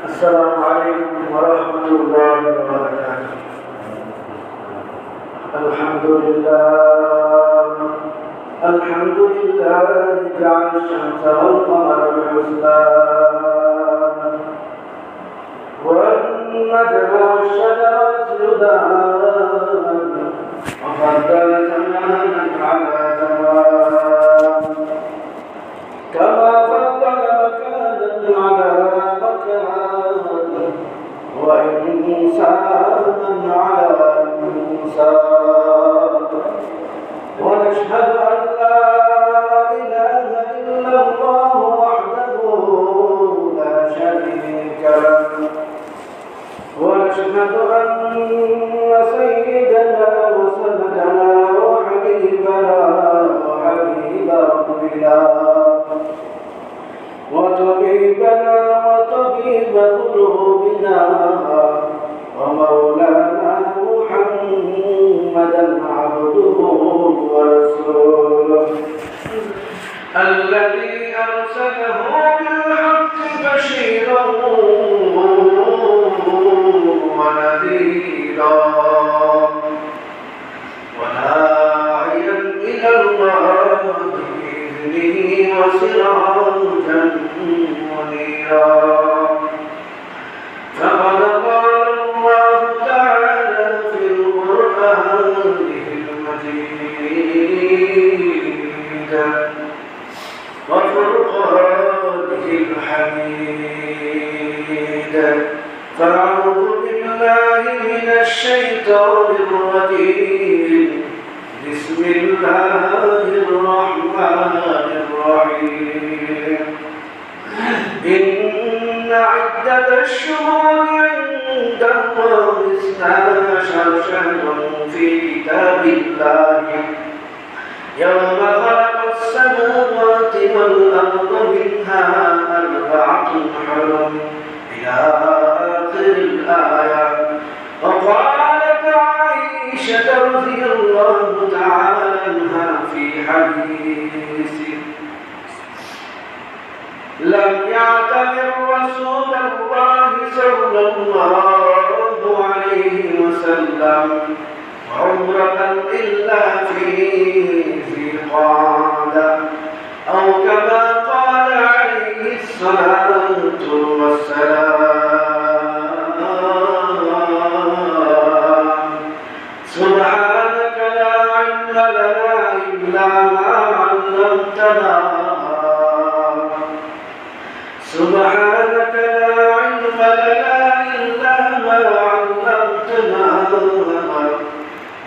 السلام عليكم ورحمة الله وبركاته. الحمد لله جعل الشمس والقمر بحسبان والنجم والشجر يسجدان وفضل زمانا على زمان كما فضل مكانا على مكان وإنسانا على إنسان ونشهد أن لا إله إلا الله وحده لا شريك له ونشهد أن سيدنا وسندنا وحبيبنا وحبيب ربنا وطبيبنا وطبيب قلوبنا ومولانا محمدا عبده ورسوله الذي أرسله بالحق بشيرا ونذيرا وداعيا إلى الله بإذنه وسراجا منيرا فقد قال الله تعالى في القرآن المجيد وفرقانه الحميد فأعوذ بالله من الشيطان الرجيم بسم الله الرحمن الرحيم إن عدة الشهور عند الله 12 شهرا في كتاب الله يوم خلق السماوات والأرض منها 4 حرم إلى آخر الآية وقالت عائشة رضي الله تعالى عنها في حديث لم يعتمر رسول الله صلى الله عليه وسلم عمرة إلا في ذي القعدة أو كما قال عليه الصلاة والسلام سبحانك لا علم لنا إلا ما علمتنا سبحانك لا علم لنا إلا ما علمتنا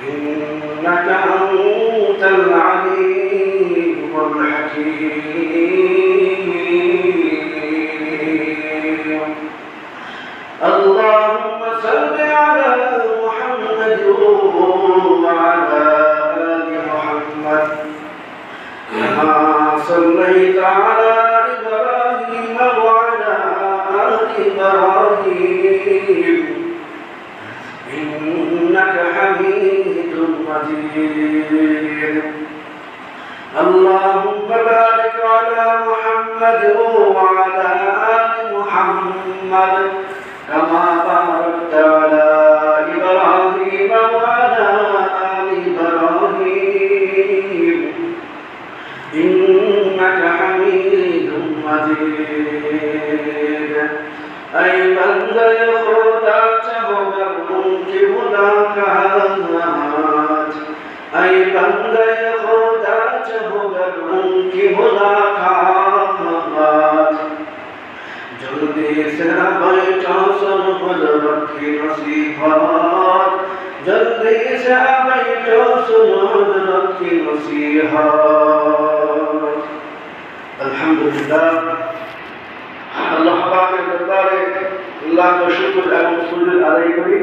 إنك أنت العليم الحكيم اللهم صل على محمد وعلى آل محمد كما صليت على إبراهيم وعلى آل إبراهيم إنك حميد مجيد اللهم بارك على محمد وعلى آل محمد كما باركت على إبراهيم وعلى آل إبراهيم إنك حميد مجيد أي بنده خدا چهوگر انکی ملاقات أي بنده خدا چهوگر انکی ملاقات جلدی سے بیٹھا سن حضرت کی نصیحات جلدی سے بیٹھا سن حضرت کی نصیحات الحمدللہ আল্লাহ পাকের দরবারে লাখ শুকর এবং সুজুদ আদায় করি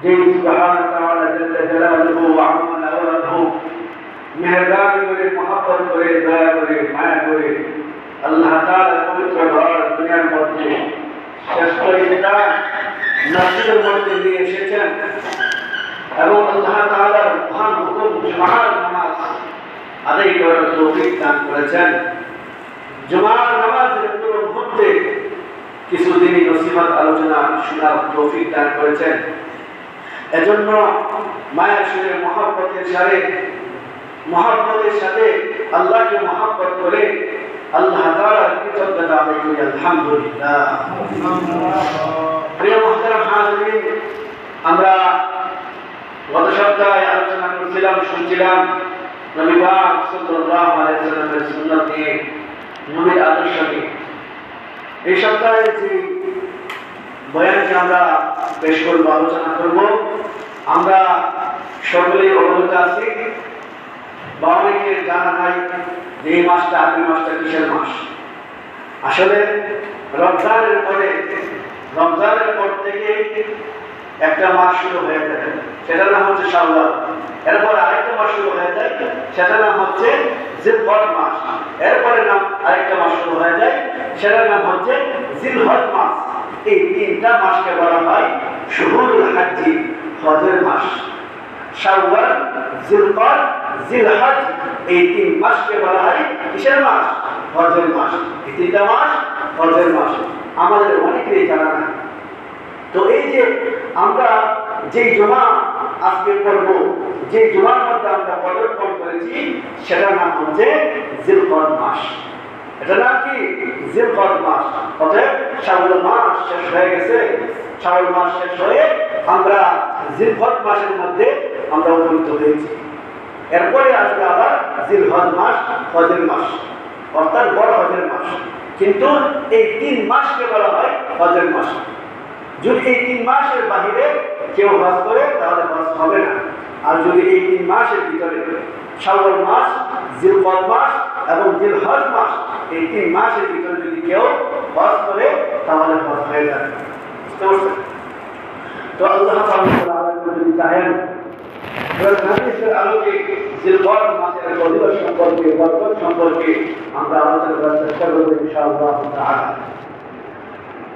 যে সুবহানাহু ওয়া তাআলা জাল্লা জালালুহু ওয়া আম্মা নাওয়ালুহু মেহেরবানি করে মহব্বত করে দয়া করে মায়া করে আল্লাহ তাআলা পবিত্র ঘর দুনিয়ার মধ্যে শ্রেষ্ঠ ইসলাম নসিবের মধ্যে দিয়ে এসেছেন এবং আল্লাহ তাআলার মহান হুকুম জুমার নামাজ আদায় করার তৌফিক দান করেছেন। জুমার নামাজের পুরো মুহূর্তে কিছুদিন যিনি নসিহত আলোচনা শোনার তৌফিক দান করেছেন। এজন্য মায়ের সুরে মহব্বতের সাথে আল্লাহকে মহব্বত করে আল্লাহ তাআলার কৃতজ্ঞতা আদায় করি আলহামদুলিল্লাহ। প্রিয় মুহতারাম হাজিরিন, আমরা গত সপ্তাহে আলোচনা শুনছিলাম নবী পাক সাল্লাল্লাহু আলাইহি ওয়াসাল্লামের সুন্নাত নিয়ে, নবীর আদর্শ নিয়ে। এই সপ্তাহে যে বয়ানকে আমরা পেশ করব, আলোচনা করব, আমরা সকলেই অবগত আছি বা অনেকে জানা নাই যে এই মাসটা আরবি মাসটা কিসের মাস। আসলে রমজানের পর থেকে একটা মাস শুরু হয়ে যায়, সেটার নাম হচ্ছে শাওয়াল। এরপর আরেকটা মাস শুরু হয়ে যায়, সেটার নাম হচ্ছে জিলহজ মাস। এরপরে আরেকটা মাস শুরু হয়ে যায়, সেটার নাম হচ্ছে জিলহজ মাস। এই তিনটা মাসকে বলা হয় শুহুরুল হজ্জ, হজের মাস। শাওয়াল, জিলকদ, জিলহজ, এই তিন মাসকে বলা হয় কিসের মাস? হজের মাস। এই তিনটা মাস হজের মাস, আমাদের অনেকেই জানা না। তো এই যে আমরা যেই জমা আজকে পড়ব, যে জমার মধ্যে আমরা পদার্পণ করেছি, সেটার নাম হচ্ছে জিলকদ মাস। এটার নাম কি? জিলকদ মাস। অতএব শাওয়াল মাস শেষ হয়ে গেছে। শাওয়াল মাস শেষ হয়ে আমরা জিলকদ মাসের মধ্যে আমরা উপনীত হয়েছি। এরপরে আসবে আবার জিলহজ মাস, হজের মাস, অর্থাৎ বড় হজের মাস। কিন্তু এই 3 মাসকে বলা হয় হজের মাস। যদি এই 3 মাসের বাহিরে কেউ হজ করে তাহলে হজ হবে না। আর যদি এই 3 মাসের ভিতরে শাওয়াল মাস, জিলকদ মাস এবং জিলহজ মাস, এই 3 মাসের ভিতরে যদি কেউ হজ করে তাহলে হজ হয়ে যাবে। বুঝতে পারছেন? তো আল্লাহ তাআলা যদি চাহেন হাদিসের আলোকে জিলহজ মাসের ফজিলত সম্পর্কে, বরকত সম্পর্কে আমরা আলোচনা করার চেষ্টা করব ইনশাআল্লাহ তাআলা।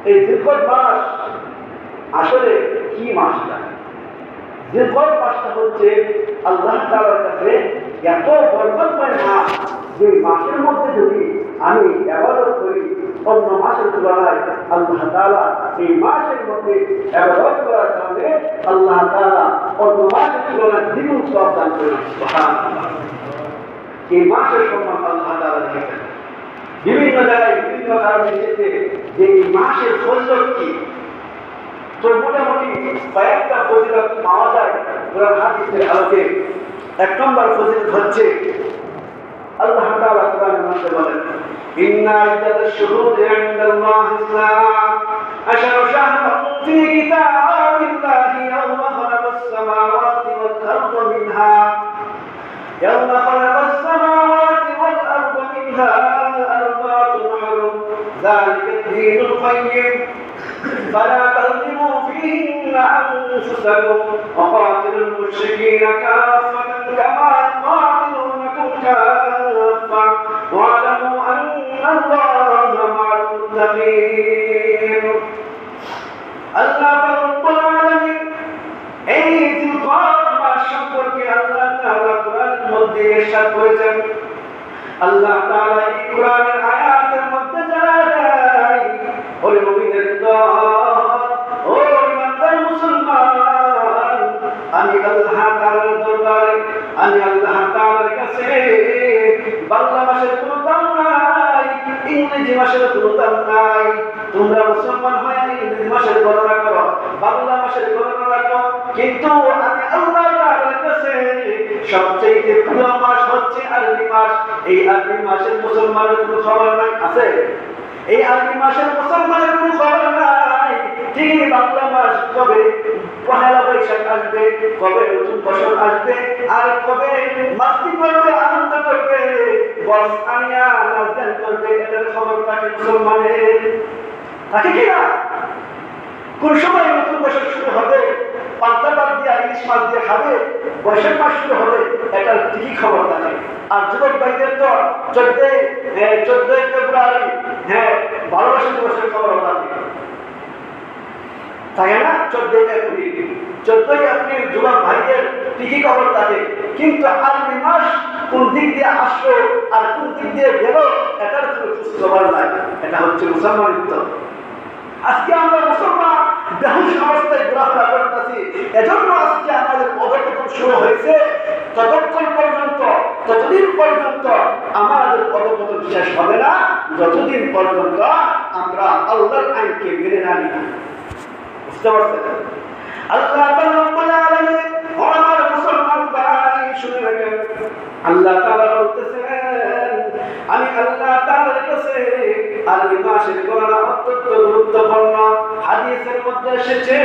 এই জিলহজ মাস আসলে কি মাসটা? জিলহজ মাসটা হচ্ছে আল্লাহ তাআলার কাছে এত বরকতময় মাস, যে মাসের মধ্যে যদি আমি ইবাদত করি অন্য মাসের তুলনায়, আল্লাহ তাআলা এই মাসের মধ্যে ইবাদত করার কারণে আল্লাহ তাআলা অন্য মাসের তুলনায় দ্বিগুণ সওয়াব দান করেন। সুবহানাল্লাহ। এই মাসের সম্মান আল্লাহ তাআলা দিয়েছেন। বিভিন্ন জায়গায় বিভিন্ন কারণে এসেছে যে এই মাসের ফজিলত কি। তো মোটামুটি কয়েকটা ফজিলত পাওয়া যায় কোরআন হাদিসের আলোকে। 1 নম্বর ফজিলত হচ্ছে আল্লাহ তাআলা কোরআনের মধ্যে বলেন, ইন্না ইদ্দাতাশ শুহুরি ইনদাল্লাহি 12 শাহরান ফি কিতাবিল্লাহি ইয়াওমা খালাকাস সামাওয়াতি ওয়াল আরদা মিনহা আরবা'তুন হুরুম যালিকা ad-দীনুল কাইয়্যিম فلا تظلموا فيهن أنفسكم وقاتلوا المشركين كافة كما يقاتلونكم كافة واعلموا أن الله مع المتقين। আল্লাহ রাব্বুল আলামিন এই জিলহজ মাস সম্পর্কে আল্লাহ তাআলা কোরআনের মধ্যে ইরশাদ করেছেন। আল্লাহ তাআলা এই কোরআনের আয়াতের মধ্যে জানায় দেয়, ওরে মুমিনের দল, ও ইমানদার মুসলমান, আমি আল্লাহ তাআলার দরবারে, আমি আল্লাহ তাআলার কাছে বাংলা মাসের কোনো দাম নাই, ইংরেজি মাসের কোনো দাম নাই। তোমরা মুসলমান হয়ে ইংরেজি মাসের গণনা করো, বাংলা মাসের গণনা রাখো, কিন্তু আমি আল্লাহ তাআলার কাছে সবচেয়ে প্রিয় মাস হচ্ছে আরবি মাস। এই আরবি মাসের মুসলমানের কোনো খবর নাই, আছে? এই আরবি মাসের মুসলমানের কোনো খবর নাই। ঠিক বাংলা মাস কবে পহেলা বৈশাখ আসবে, কবে নতুন বছর আসবে, আর কবে মাস্তি করবে, আনন্দ করবে, বক্স আনিয়া নাচ গান করবে, এটার খবর থাকে মুসলমানের? থাকে কিনা? কোন সময় নতুন বছর শুরু হবে, পান্তা ভাত দিয়ে ইলিশ মাছ দিয়ে খাবে, বৈশাখ মাস শুরু হবে, এটার ঠিকই খবর থাকে। আর যুবক ভাইদের তো 14 ফেব্রুয়ারি, ভালোবাসা দিবসের খবর থাকে, তাই না? 14 এপ্রিল যুবক ভাইদের ঠিকই খবর থাকে। কিন্তু আরবি মাস কোন দিক দিয়ে আসলো আর কোন দিক দিয়ে গেল, এটার কোনো খোঁজ খবর নাই। এটা হচ্ছে মুসলমানিত্ব। আজকে আমরা মুসলমান বেহুশ অবস্থায় ঘোরাফেরা করতেছি। এজন্য আজকে আমাদের অধঃপতন শুরু হয়েছে। ততদিন পর্যন্ত আমাদের অধঃপতন শেষ হবে না, যতদিন পর্যন্ত আমরা আল্লাহর আইনকে মেনে না নিই। বুঝতে পারছেন? আল্লাহ রাব্বুল আলামিন, আমার মুসলমান ভাই শুনে রাখেন, আল্লাহ তাআলা বলতেছেন, আমি আল্লাহ তাআলার কাছে আরবি মাসের গণনা অত্যন্ত গুরুত্বপূর্ণ। হাদিসের মধ্যে এসেছে,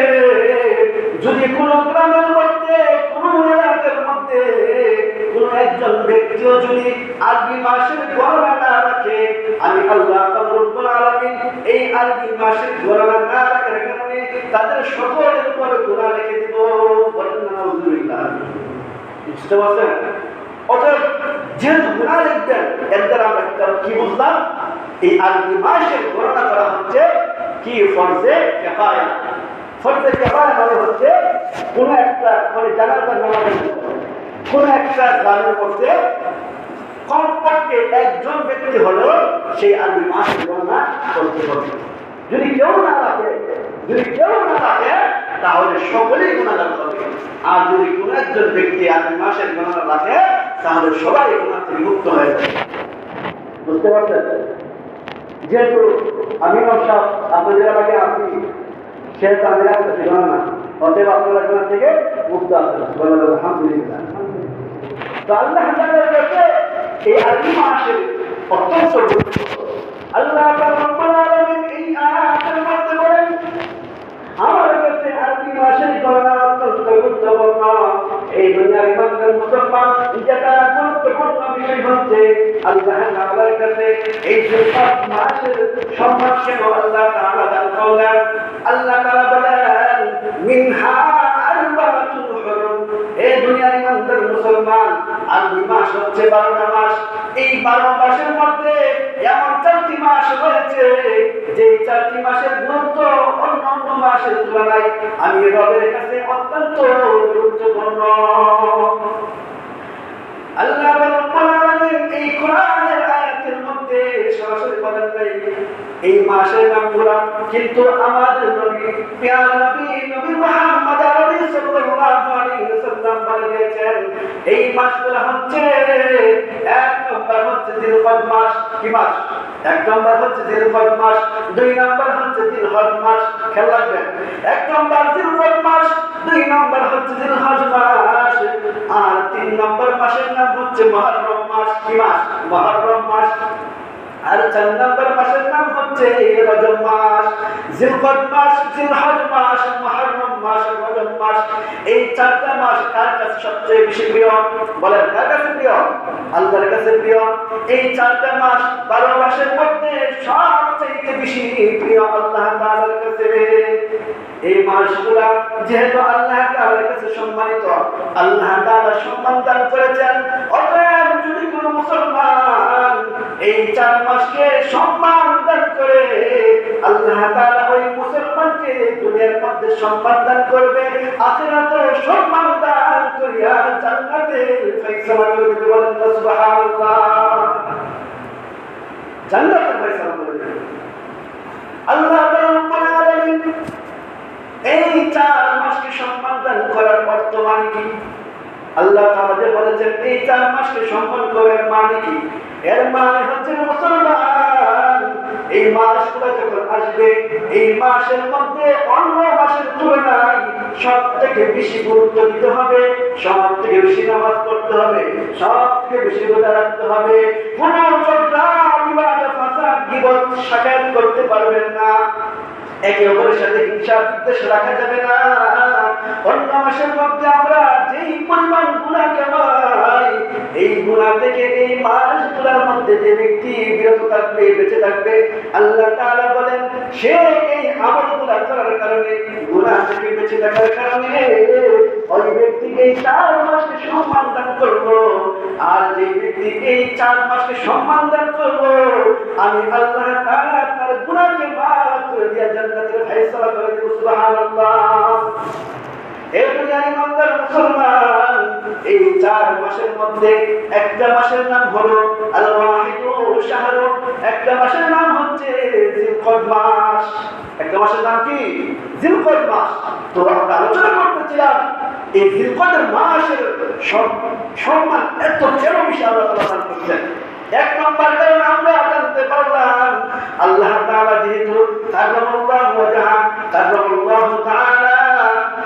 যদি কোনো গ্রামের মধ্যে, কোনো এলাকার মধ্যে কোনো একজন ব্যক্তিও যদি আরবি মাসের গণনা না রাখে, আমি আল্লাহ রাব্বুল আলামিন এই আরবি মাসের গণনা না রাখার কারণে তাদের সকলের উপর গুনাহ লিখে দিব। বলেন নাউযুবিল্লাহ। বুঝতে পারছেন? অতএব যেহেতু গুনাহ লিখবেন, এর দ্বারা আমরা কি বুঝলাম? এই আরবি মাসের গণনা করা হচ্ছে কি ফরজে কিফায়া। ফরজে কিফায়া মানে হচ্ছে কোন একটা মানে জানাজার নামাজ, কোন একটা গ্রামের মধ্যে কমপক্ষে একজন ব্যক্তি হলো সেই আরবি মাসের গণনা করতে হবে। যদি কেউ না রাখে তাহলে সকলেই গুনাহগার হবে। আর যদি কোন একজন ব্যক্তি আরবি মাসের গণনা রাখে, তাহলে সবাই গুনাহ থেকে মুক্ত হয়ে যাবে। বুঝতে পারছেন? যেহেতু আমি সব আপনাদের এলাকায় আছি, সেহেতু আমি রাখতেছি গণনা, অতএব আপনারা গুনাহ থেকে মুক্ত আছেন। আলহামদুলিল্লাহ। তো আল্লাহ তাআলার কাছে এই আরবি মাসের অত্যন্ত গুরুত্ব। আল্লাহ রাব্বুল আলামিন এই আয়াতের মধ্যে বলেন, আমার কাছে আরবি মাসের গণনা অত্যন্ত গুরুত্বপূর্ণ। এই দুনিয়ার ইমানদার মুসলমান যেটা গুরুত্বপূর্ণ বিষয় হচ্ছে আল্লাহ তাআলার কাছে এই জিলহজ মাসের সম্মান কেন আল্লাহ তাআলা দান করলেন। আল্লাহ তাআলা বলেন, মিনহা আরবাতুল হুরুম। এই দুনিয়ার ইমানদার মুসলমান, আরবি মাস হচ্ছে 12টা মাস। এই 12 মাসের মধ্যে এমন 4টি মাস রয়েছে যে 4টি মাসের গুরুত্ব অন্যান্য মাসের তুলনায় আমি রবের কাছে অত্যন্ত গুরুত্বপূর্ণ। আল্লাহ রাব্বুল আলামিন এই কোরআনের আয়াতের মধ্যে সরাসরি বলেন নাই এই মাসের নামগুলো, কিন্তু আমাদের নবী প্রিয় নবী মুহাম্মদ আরবি সাল্লাল্লাহু আলাইহি ওয়াসাল্লাম বলে দিয়েছেন এই মাসগুলো হচ্ছে, এক নম্বর হচ্ছে জিলহজ মাস। কি মাস? এক নম্বর হচ্ছে জিলহজ মাস, দুই নম্বর হচ্ছে জিলহজ মাস। খেয়াল রাখবেন, এক নম্বর জিলহজ মাস, দুই নম্বর হচ্ছে জিলহজ মাস, আর তিন নম্বর মাসের নাম হচ্ছে মুহররম মাস। কি মাস? মুহররম মাস। আর 4 নম্বর মাসের নাম হচ্ছে রজব মাস। জিলহজ মাস, জিলহজ মাস, মুহররম মাস, রজব মাস, এই 4টা মাস কার কাছে সবচেয়ে বেশি প্রিয়? বলেন, কার কাছে প্রিয়? আল্লাহর কাছে প্রিয়। এই 4টা মাস 12 মাসের মধ্যে সবচেয়ে বেশি প্রিয় আল্লাহ তাআলার কাছে। এই মাসগুলা যেহেতু আল্লাহ তাআলার কাছে সম্মানিত, আল্লাহ তাআলা সম্মান দান করেছেন, অতএব যদি কোনো মুসলমান এই 4 মাসকে সম্মান দান করে, আল্লাহ তাআলা ওই মুসলমানকে দুনিয়ার মধ্যে সম্মান দান করবে, আখিরাতেও সম্মান দান করিয়া জান্নাতের ফয়সালা করবে। বলেন সুবহানাল্লাহ। জান্নাতের ফয়সালা করবে আল্লাহ রাব্বুল আলামিন। এই 4 মাসকে সম্মান দান করার বর্তমানে কি? আল্লাহ তাআলা যে বলেছেন এই 4 মাসকে সম্মান করার মানে কি? এর মানে হচ্ছে মুসলমান এই মাসগুলো যখন আসবে, এই মাসের মধ্যে অন্য মাসের তুলনায় সব থেকে বেশি গুরুত্ব দিতে হবে, সব থেকে বেশি নামাজ পড়তে হবে, সব থেকে বেশি রোজা রাখতে হবে। কোনো চোখরা বিবাদ ফাসাদ গীবত শাকায়াত করতে পারবেন না, একে অপরের সাথে হিংসা বিদ্বেষ রাখা যাবে না। অন্য মাসের মধ্যে আমরা যেই পরিমাণ গুনাহ কামাই, এই গুনাহ থেকে এই মাসগুলোর মধ্যে যে ব্যক্তি বিরত থাকবে, বেঁচে থাকবে, আল্লাহ তাআলা বলেন সে এই আমলগুলো করার কারণে, গুনাহ থেকে বেঁচে থাকার কারণে ওই ব্যক্তি এই 4 মাসকে সম্মান দান করলো। আর যে ব্যক্তি এই 4 মাসকে সম্মান দান করলো, আমি আল্লাহ তাআলা তার গুনাহকে মাফ করে দিয়ে জান্নাতের ফয়সালা করে দেব। সুবহানাল্লাহ। এই দুনিয়ার ইমানদার মুসলমান, এই 4 মাসের মধ্যে একটা মাসের নাম হলো আল ওয়াহিদু শাহরু, একটা মাসের নাম হচ্ছে জিলহজ মাস। একটা একটা মাসের নাম কি? জিলকদ মাস। তো আমরা আলোচনা করতেছিলাম এই জিলকদের মাসের সম্মান এত কেন বেশি আল্লাহ তাআলা দান করছেন। এক নম্বর কারণ আমরা জানতে পারলাম আল্লাহ তাআলা যেহেতু কাররামাল্লাহু ওয়াজহা কাররামাল্লাহু তাআলা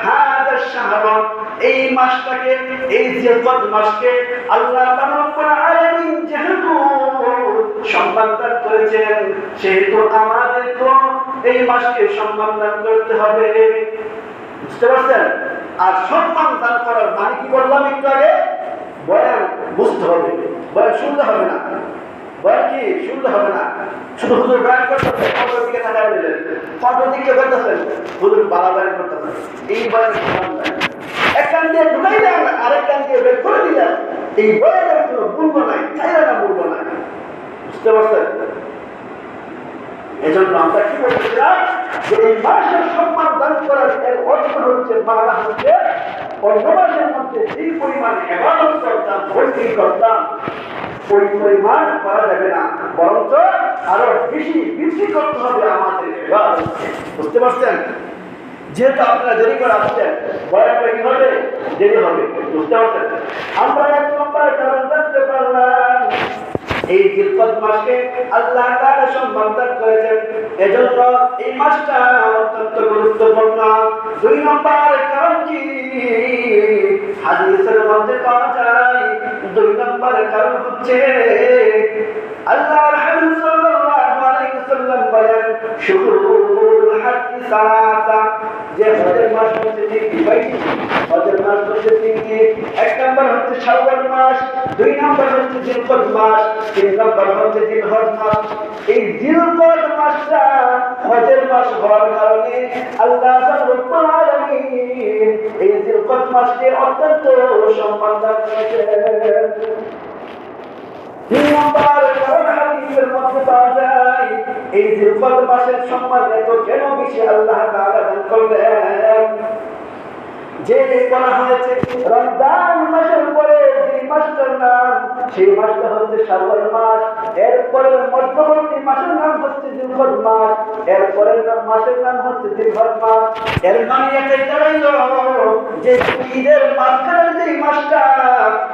হাযা শাহর, এই মাসটাকে, এই জিলকদ মাসকে আল্লাহ রাব্বুল আলামিন যেহেতু সম্মান দান করেছেন, সেহেতু আমাদেরকে এই মাসকে সম্মান দান করতে হবে। বুঝতে পারছেন? আর সম্মান দান করার মানে কি বললাম একটু আগে? বয়ান বুঝতে হবে, বয়ান শুনতে হবে না। বয়ান কি শুনতে হবে না, শুধু হুজুর বয়ান করতেছেন, ফটোর দিকে তাকায় দিলেন, ফটোর দিকে করতেছেন, হুজুর বালা বয়ান করতেছেন, এই বয়ান এক কান দিয়ে ঢুকাইলেন আরেক কান দিয়ে বের করে দিলেন, এই বয়ানের কোনো মূল্য নাই, চাইলে না মূল্য নাই। বুঝতে পারছেন? এজন্য আমরা কি বলছিলাম যে এই মাসের সম্মান দান করার এর অর্থ হচ্ছে, মানা হচ্ছে অন্য মাসের মধ্যে যে পরিমাণ ইবাদত করতাম, ভক্তি করতাম, ওই পরিমাণ করা যাবে না, বরঞ্চ আরো বেশি বৃদ্ধি করতে হবে আমাদের ইবাদত। বুঝতে পারছেন? যেহেতু আপনারা দেরি করে আসছেন, বয়ানটা কি হবে? দেরি হবে। বুঝতে পারছেন? আমরা এক নম্বর কারণ জানতে পারলাম এই জিলকদ মাসকে আল্লাহ তাআলা সম্মান দান করেছেন, এজন্য এই মাসটা অত্যন্ত গুরুত্বপূর্ণ। দুই নম্বর কারণ কি? হাদিসের মধ্যে পাওয়া যায়, দুই নম্বর কারণ হচ্ছে আল্লাহর হাবিব সাল্লাল্লাহু আলাইহি ওয়াসাল্লাম বলেন, শুহুরুল হাজ্জি সালাসা, যে হজের মাস হচ্ছে তিনটি। হজের মাস হচ্ছে তিনটি। এক নম্বর হচ্ছে শাওয়াল মাস, দুই নম্বর হচ্ছে জিলকদ মাস, তিন নম্বর হচ্ছে জিলহজ মাস। এই জিলকদ মাসটা হজের মাস হওয়ার কারণে আল্লাহ রাব্বুল আলামিন এই জিলকদ মাসকে অত্যন্ত সম্মান দান করেছেন। তিন নম্বর কারণ হাদিসের মধ্যে পাওয়া যায়, এই জিলকদ মাসের সম্মান এত কেন বেশি আল্লাহ তাআলা দান করলেন, যে বলা হয়েছে রমজান মাসের পরে যে মাসটার নাম, সেই মাসটা হচ্ছে শাওয়াল মাস, এরপরে মধ্যবর্তী মাসের নাম হচ্ছে জিলহজ মাস, এরপরে মাসের নাম হচ্ছে জিলহজ মাস। এর মানে এটাই দাঁড়াইলো যে ঈদের মাঝখানের যে মাসটা,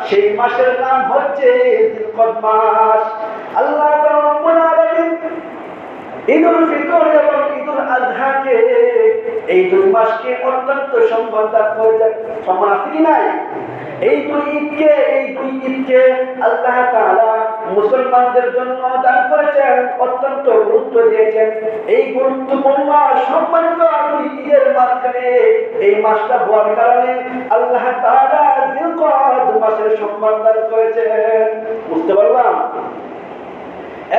সেই মাসের নাম হচ্ছে জিলহজ মাস। আল্লাহ রাব্বুল আলামিন ঈদুল ফিতর এবং ঈদুল আযহাকে, এই দুই মাসকে অত্যন্ত সম্মান দান করেছেন। সম্মান আছে কি নাই? এই দুই ঈদকে আল্লাহ তাআলা মুসলমানদের জন্য দান করেছেন, অত্যন্ত গুরুত্ব দিয়েছেন। এই গুরুত্বপূর্ণ সম্মানিত দুই ঈদের মাঝখানে এই মাসটা হওয়ার কারণে আল্লাহ তাআলা জিলকদ মাসের সম্মান দান করেছেন। বুঝতে পারলাম?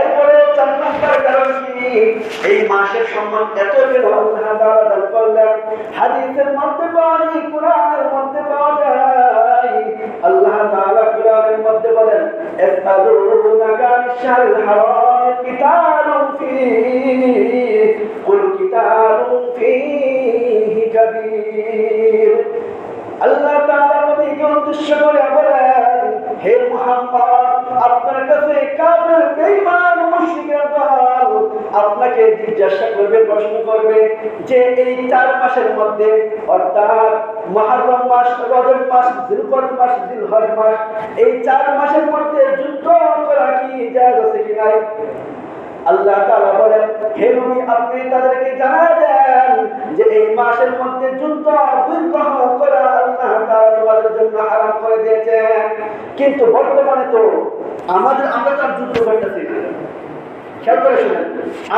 এরপরে চার নম্বর কারণ কি? এই মাসের সম্মান এত কেন আল্লাহ তাআলা দান করলেন? হাদিসের মধ্যে পাওয়া যায়, কুরআনের মধ্যে পাওয়া যায়, আল্লাহ তাআলা কুরআনের মধ্যে বলেন, ইসতাদুনাকা আশ-শাহরিল হারাম কিতালুন ফীহি কুল কিতালুন ফীহি কাবীর। আল্লাহ তাআলা নবীকে উদ্দেশ্য করে বলেন, হে মুহাম্মদ, আপনার কাছে কাফের বেঈমান মুশরিকের দল আপনাকে জিজ্ঞাসা করবে, প্রশ্ন করবে যে এই 4 মাসের মধ্যে, অর্থাৎ মুহররম মাস, রজব মাস, জিলকদ মাস, জিলহজ মাস, এই 4 মাসের মধ্যে যুদ্ধ করা কি জায়েজ আছে কি নাই? আল্লাহ তাআলা বলেন, হে নবী, আপনি তাদেরকে জানায় দেন যে এই মাসের মধ্যে যুদ্ধ বিগ্রহ করা আল্লাহ তাআলা তোমাদের জন্য হারাম করে দিয়েছেন। কিন্তু বর্তমানে তো আমরা তো যুদ্ধ করতেছি না। খেয়াল করে শুনেন,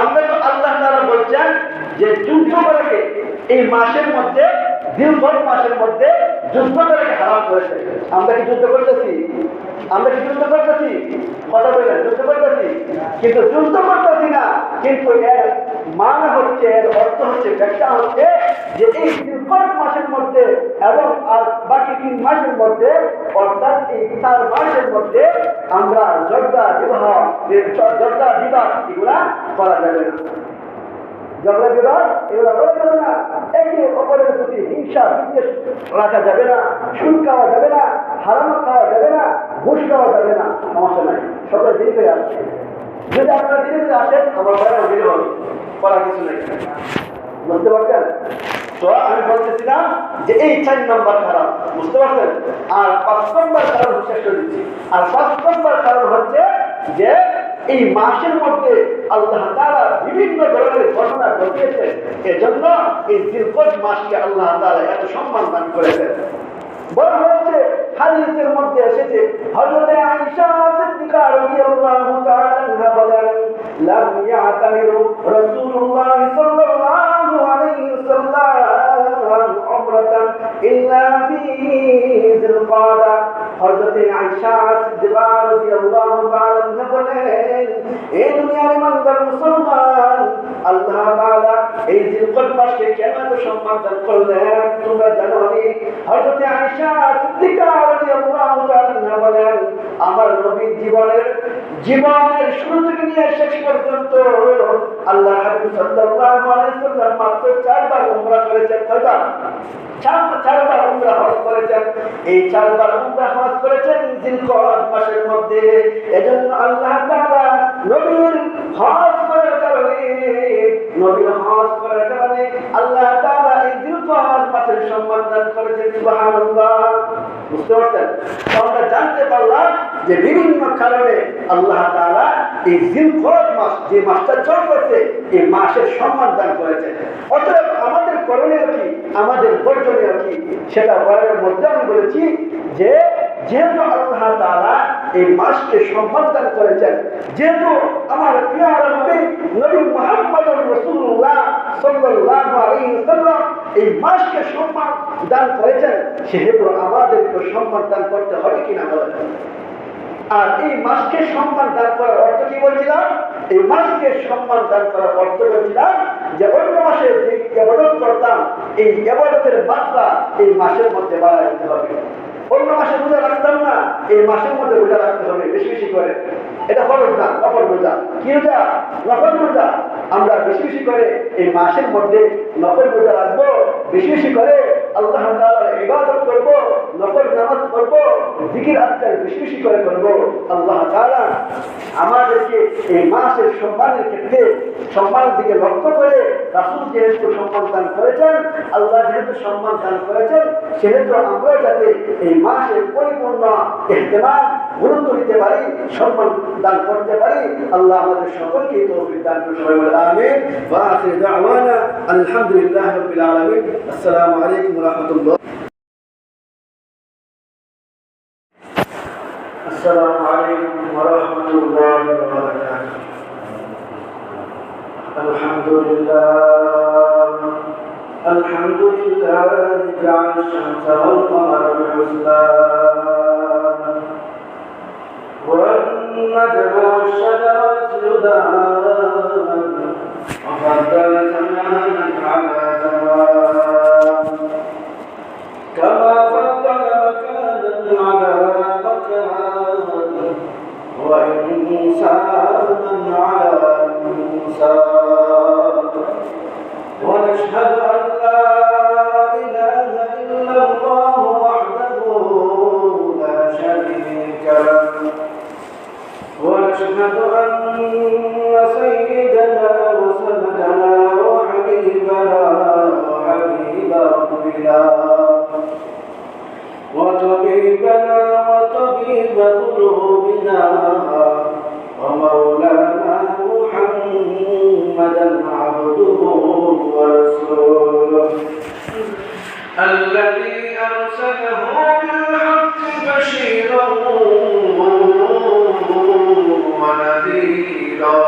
আমরা তো আল্লাহ তাআলা বলছেন যে যুদ্ধ করাকে এই মাসের মধ্যে, জিলহজ মাসের মধ্যে যুদ্ধ করাকে হারাম করেছে। আমরা কি যুদ্ধ করতেছি? আমরা কি যুদ্ধ করতেছি? কথা বলেন, যুদ্ধ করতেছি? কিন্তু যুদ্ধ করতেছি না, কিন্তু এর মানে হচ্ছে, এর অর্থ হচ্ছে, ব্যাখ্যা হচ্ছে যে এই জিলহজ মাসের মধ্যে এবং আর বাকি 3 মাসের মধ্যে, অর্থাৎ এই 4 মাসের মধ্যে আমরা ঝগড়া বিবাদ এগুলা করা যাবে না। ঝগড়া বিবাদ এগুলা করা যাবে না। একে অপরের প্রতি হিংসা বিদ্বেষ রাখা যাবে না, সুদ খাওয়া যাবে না, হারাম খাওয়া যাবে না, ঘুষ খাওয়া যাবে না। সমস্যা নাই, সকলে দেরি করে আসছে। যদি আপনারা ধীরে ধীরে আসেন, আমার ঘরে দেরি হবে, করার কিছু নেই। বলেছিলাম যে এই 4 নম্বর কারণ, বুঝতে পারছেন? আর 5 নম্বর কারণ শেষ করে দিচ্ছি। আর 5 নম্বর কারণ হচ্ছে যে এই মাসের মধ্যে আল্লাহ তাআলা বিভিন্ন ধরনের ঘটনা ঘটিয়েছেন, এজন্য এই জিলকদ মাসকে আল্লাহ তাআলা এত সম্মান দান করেছেন। বলা হয়েছে, হাদিসের মধ্যে এসেছে, হযরত আয়েশা সিদ্দিকা রাদিয়াল্লাহু তাআলা আনহা বলেন, লাম ইয়াতামিরু রাসূলুল্লাহ সাল্লাল্লাহু আলাইহি ওয়াসাল্লাম উমরাতান ইল্লা ফি যিলকাদা। হযরত আয়েশা সিদ্দিকা রাদিয়াল্লাহু তাআলা আনহা বলেন, এই দুনিয়ার ইমানদার মুসলমান, আল্লাহ তাআলা এই জিলকদ মাসকে কেন এত সম্মান দান করলেন তোমরা জানো নি? হযরত আয়েশা সিদ্দিকা রাদিয়াল্লাহু তাআলা বলেন, আমার নবীর জীবনের শুরু থেকে নিয়ে শেষ পর্যন্ত আল্লাহ হাবিব সাল্লাল্লাহু আলাইহি ওয়াসাল্লাম মাত্র 4 বার উমরা করেছেন। কয়বার? 4 বার উমরা হজ করেছেন। এই 4 বার উমরা হজ করেছেন জিলকদ মাসের মধ্যে। এজন্য আল্লাহ তাআলা নবীর হজ করার কারণে আল্লাহ তাআলা এই জিলকদ মাসের সম্মান দান করেছেন। সুবহানাল্লাহ। বুঝতে পারছেন? আমরা জানতে পারলাম যে বিভিন্ন কারণে আল্লাহ তাআলা এই জিলকদ মাস, যে মাসটা চলতেছে, এই মাসের সম্মান দান করেছেন। অতএব আমাদের করণীয় কি, আমাদের বর্জনীয় কি, সেটা বলার মধ্যে আমি বলেছি যে যেহেতু আল্লাহ তাআলা এই মাসকে সম্মান দান করেছেন, যেহেতু আমার প্রিয় নবী মুহাম্মদুর রাসূলুল্লাহ সাল্লাল্লাহু আলাইহি ওয়াসাল্লাম এই মাসকে সম্মান দান করেছেন, সেহেতু আমাদেরকে সম্মান দান করতে হবে কিনা বলেন? আর এই মাসকে সম্মান দান করার অর্থ কি বলছিলাম? এই মাসকে সম্মান দান করার অর্থ বলছিলাম যে অন্য মাসে যে ইবাদত করতাম, এই ইবাদতের মাত্রা এই মাসের মধ্যে বাড়ায় দিতে হবে। অন্য মাসে রোজা রাখতাম না, এই মাসের মধ্যে রোজা রাখতে হবে বেশি বেশি করে। এটা ফরজ না, নফল রোজা। কি রোজা? নফল রোজা। আমরা বেশি বেশি করে এই মাসের মধ্যে নফল রোজা রাখবো, বেশি বেশি করে আল্লাহ তাআলার ইবাদত করব, নফল নামাজ পড়ব, জিকির আজকার বেশি বেশি করে করব। আল্লাহ তাআলা আমাদেরকে এই মাসের সম্মানের ক্ষেত্রে সম্মানের দিকে লক্ষ্য করে রাসূল যেহেতু সম্মান দান করেছেন, আল্লাহ যেহেতু সম্মান দান করেছেন, সেহেতু আমরা যাতে এই মাসের পরিপূর্ণ ইহতিমাম, গুরুত্ব দিতে পারি, সম্মান দান করতে পারি, আল্লাহ আমাদের সকলকে তৌফিক দান করুন। সবাই বলে আমিন। ওয়া আখিরু দাওয়ানা আলহামদুলিল্লাহি রাব্বিল আলামিন। আসসালামু আলাইকুম ওয়া রাহমাতুল্লাহ। السلام عليكم ورحمة الله وبركاته. الحمد لله جعل الشمس والقمر بحسبان والنجم والشجر يسجدان وفضل زمانا على زمان كما فضل مكانا على وإنسانا على إنسان ونشهد أن لا إله إلا الله وحده لا شريك له ونشهد أن سيدنا وسندنا وحبيبنا وحبيب ربنا وطبيبنا وطبيب قلوبنا ومولانا محمدا عبده ورسوله الذي أرسله بالحق بشيرا ونذيرا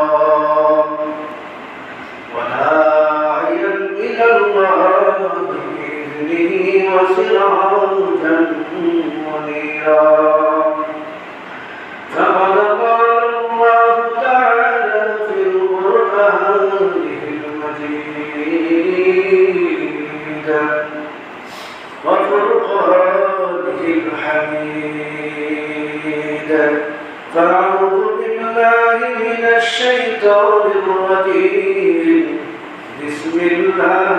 وداعيا إلى الله بإذنه وسراجا منيرا. فقد قال الله تعالى في القرآن المجيد وفرقانه الحميد. فأعوذ بالله من الشيطان الرجيم. بسم الله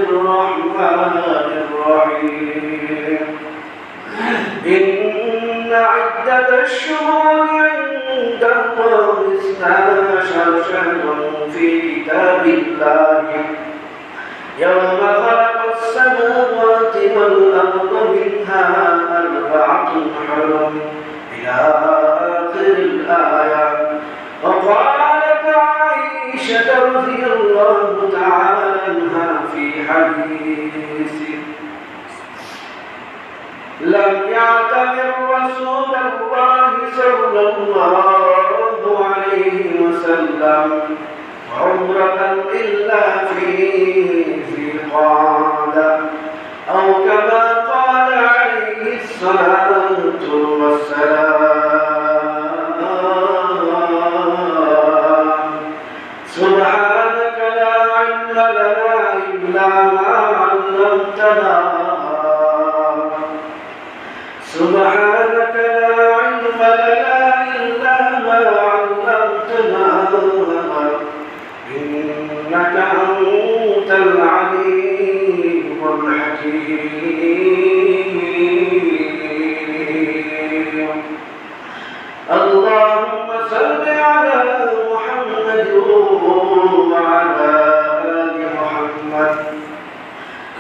الرحمن الرحيم. إن عدة الشهور عند الله 12 شهرا في كتاب الله يوم خلق السماوات حرم إلى آخر الآية. وقالت عائشة رضي الله تعالى عنها في حديث: لم يعتمر رسول الله صلى الله عليه وسلم عمرة إلا في ذي القعدة، أو كما قال عليه الصلاة والسلام. سبحانك لا علم لنا إلا ما علمتنا، سبحانك لا علم لنا إلا ما علمتنا، إنك أنت العليم الحكيم. اللهم صل على محمد وعلى آل محمد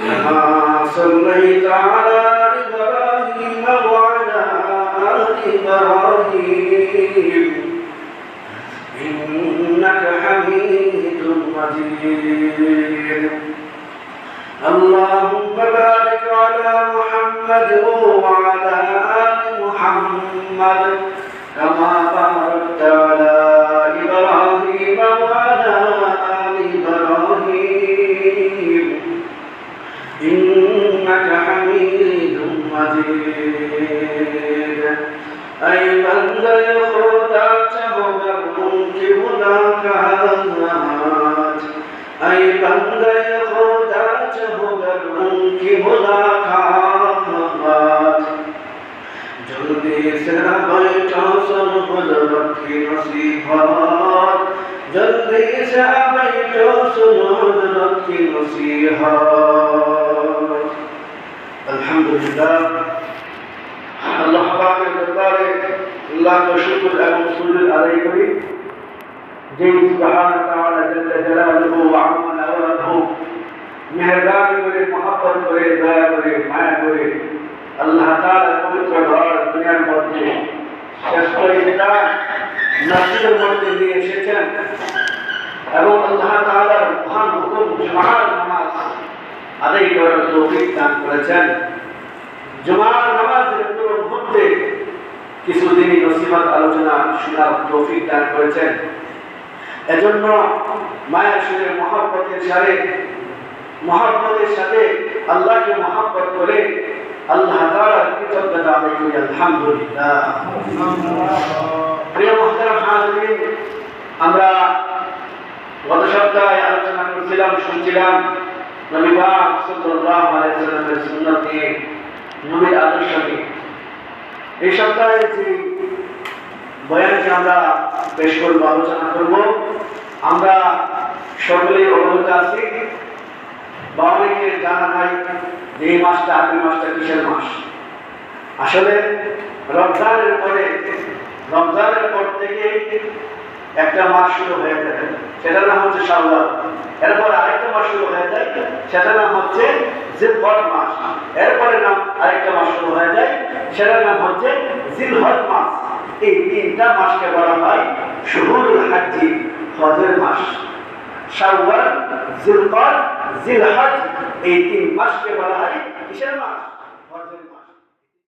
كما صليت على إبراهيم وعلى آل إبراهيم إنك حميد مجيد. اللهم بارك على محمد وعلى آل محمد كما باركت على إبراهيم وعلى آل إبراهيم إنك حميد مجيد. أي بندے خدا چاہو گر ان کی ملاقات، أي بندے خدا چاہو گر ان کی ملاقات، جلدی سے بیٹھا سن حضرت کی نصیحت، جلدی سے بیٹھا سن حضرت کی نصیحت. الحمدللہ আল্লাহ পাকের দরবারে লাখ শুকর এবং সুজুদ আদায় করি, যে সুবহানাহু ওয়া তাআলা জাল্লা জালালুহু ওয়া আম্মা নাওয়ালুহু মেহেরবানি করে, মহব্বত করে, দয়া করে, মায়া করে আল্লাহ তাআলার পবিত্র ঘর দুনিয়ার মধ্যে শ্রেষ্ঠ ইসলাম নসিবের মধ্যে নিয়ে এসেছেন এবং আল্লাহ তাআলার মহান হুকুম জুমার নামাজ আদায় করার তৌফিক দান করেছেন। জুমার নামাজের পুরো মুহূর্তে কিছু দিনই নসিহত আলোচনা শোনার তৌফিক দান করেছেন। এজন্য মায়ের সুরে মহব্বতের সাথে আল্লাহকে মহব্বত করে আল্লাহ তাআলার কৃতজ্ঞতা আদায় করি। আলহামদুলিল্লাহ। প্রিয় মুহতারাম হাজিরিন, আমরা গত সপ্তাহে আলোচনা করছিলাম, শুনছিলাম নবী পাক সাল্লাল্লাহু আলাইহি ওয়াসাল্লামের সুন্নাত নিয়ে, নবীর আদর্শ নিয়ে। এই সপ্তাহে যে বয়ানকে আমরা পেশ করব, আলোচনা করব, আমরা সকলেই অবগত আছি বা অনেকে জানা নাই যে এই মাসটা, আগামী মাসটা কিসের মাস। আসলে রমজানের পর থেকে একটা মাস শুরু হয়ে যায়, সেটার নাম হচ্ছে শাওয়াল। এরপর আরেকটা মাস শুরু হয়ে যায়, সেটার নাম হচ্ছে জিলহজ মাস। এরপরে নাম আরেকটা মাস শুরু হয়ে যায়, সেটার নাম হচ্ছে জিলহজ মাস। এই তিনটা মাসকে বলা হয় শুহুরুল হজ্জি, হজের মাস। শাওয়াল, জিলকদ, জিলহজ, এই তিন মাসকে বলা হয় কিসের মাস? হজের মাস।